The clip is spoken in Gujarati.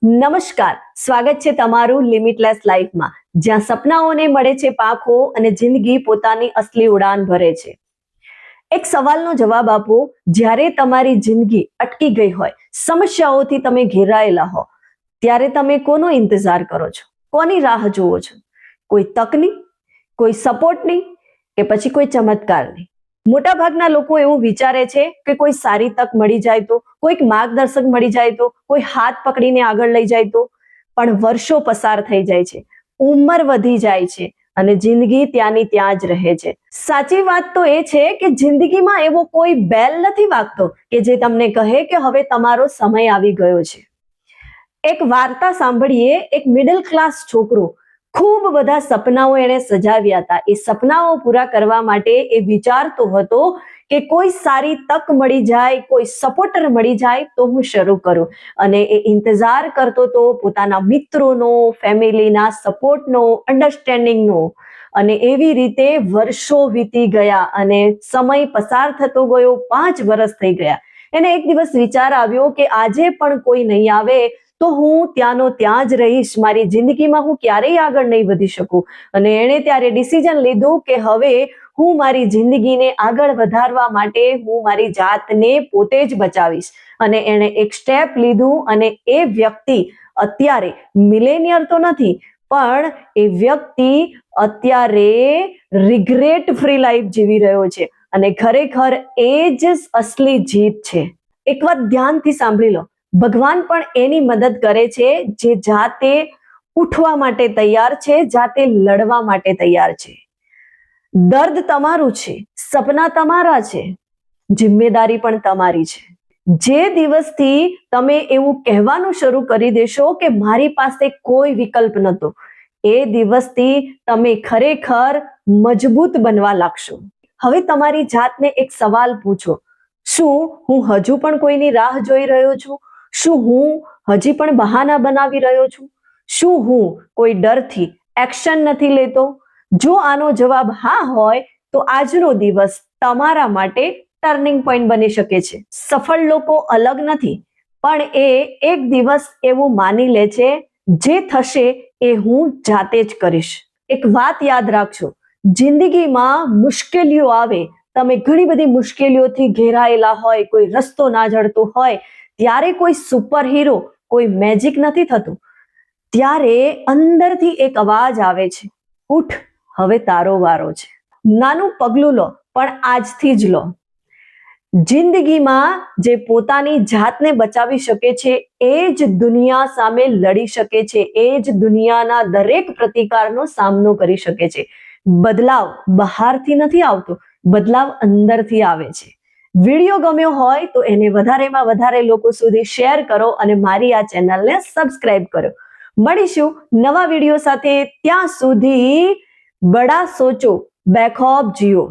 નમસ્કાર, સ્વાગત છે તમારું લિમિટલેસ લાઈફમાં, જ્યાં સપનાઓને મળે છે પાંખો અને જિંદગી પોતાની અસલી ઉડાન ભરે છે. એક સવાલનો જવાબ આપો. જ્યારે તમારી જિંદગી અટકી ગઈ હોય, સમસ્યાઓથી તમે ઘેરાયેલા હો, ત્યારે તમે કોનો ઇંતજાર કરો છો? કોની રાહ જુઓ છો? કોઈ તકની, કોઈ સપોર્ટની, કે પછી કોઈ ચમત્કારની? મોટાભાગના લોકો એવું વિચારે છે કે કોઈ સારી તક મળી જાય તો, કોઈક માર્ગદર્શક મળી જાય તો, કોઈ હાથ પકડીને આગળ લઈ જાય તો. પણ વર્ષો પસાર થઈ જાય છે, ઉંમર વધી જાય છે અને જિંદગી ત્યાંની ત્યાં જ રહે છે. સાચી વાત તો એ છે કે જિંદગીમાં એવો કોઈ બેલ નથી વાગતો કે જે તમને કહે કે હવે તમારો સમય આવી ગયો છે. એક વાર્તા સાંભળીએ. એક મિડલ ક્લાસ છોકરો ખૂબ બધા સપનાઓ એણે સજાવ્યા હતા. એ સપનાઓ પૂરા કરવા માટે એ વિચારતો હતો કે કોઈ સારી તક મળી જાય, કોઈ સપોર્ટર મળી જાય તો હું શરૂ કરું. અને એ ઇંતજાર કરતો હતો પોતાના મિત્રોનો, ફેમિલીના સપોર્ટનો, અન્ડરસ્ટેન્ડિંગનો. અને એવી રીતે વર્ષો વીતી ગયા અને સમય પસાર થતો ગયો. 5 વર્ષ થઈ ગયા. એને એક દિવસ વિચાર આવ્યો કે આજે પણ કોઈ નહીં આવે તો હું ત્યાંનો ત્યાં જ રહીશ. મારી જિંદગીમાં હું ક્યારેય આગળ નહીં વધી શકું. અને એણે ત્યારે ડિસિઝન લીધું કે હવે હું મારી જિંદગીને આગળ વધારવા માટે હું મારી જાતને પોતે જ બચાવીશ. અને એણે એક સ્ટેપ લીધું અને એ વ્યક્તિ અત્યારે મિલેનિયર તો નથી, પણ એ વ્યક્તિ અત્યારે રિગ્રેટ ફ્રી લાઈફ જીવી રહ્યો છે. અને ખરેખર એ જ અસલી જીત છે. એક વાત ધ્યાનથી સાંભળી લો. ભગવાન પણ એની મદદ કરે છે જે જાતે ઉઠવા માટે તૈયાર છે, જાતે લડવા માટે તૈયાર છે. દર્દ તમારું છે, સપના તમારા છે, જિમ્મેદારી પણ તમારી છે. જે દિવસથી તમે એવું કહેવાનું શરૂ કરી દેશો કે મારી પાસે કોઈ વિકલ્પ નહોતો, એ દિવસથી તમે ખરેખર મજબૂત બનવા લાગશો. હવે તમારી જાતને એક સવાલ પૂછો. શું હું હજુ પણ કોઈની રાહ જોઈ રહ્યો છું? શું હું હજી પણ બહાના બનાવી રહ્યો છું? શું હું કોઈ ડરથી એક્શન નથી લેતો? જો આનો જવાબ હા હોય તો આજનો દિવસ તમારા માટે ટર્નિંગ પોઈન્ટ બની શકે છે. સફળ લોકો અલગ નથી, પણ એ એક દિવસ એવું માની લે છે જે થશે એ હું જાતે જ કરીશ. એક વાત યાદ રાખજો, જિંદગીમાં મુશ્કેલીઓ આવે, તમે ઘણી બધી મુશ્કેલીઓથી ઘેરાયેલા હોય, કોઈ રસ્તો ના જડતો હોય, ત્યારે કોઈ સુપર હીરો, કોઈ મેજિક નથી થતું. ત્યારે અંદરથી એક અવાજ આવે છે, ઉઠ, હવે તારો વારો છે. નાનું પગલું લો, પણ આજથી જ લો. જિંદગીમાં જે પોતાની જાતને બચાવી શકે છે એ જ દુનિયા સામે લડી શકે છે, એ જ દુનિયાના દરેક પ્રતિકારનો સામનો કરી શકે છે. બદલાવ બહારથી નથી આવતો, બદલાવ અંદરથી આવે છે. વિડીયો ગમ્યો હોય તો એને વધારેમાં વધારે લોકો સુધી શેર કરો અને મારી આ ચેનલને સબસ્ક્રાઇબ કરો. મળીશું નવા વિડીયો સાથે. ત્યાં સુધી બડા સોચો, બેખૌફ જીઓ.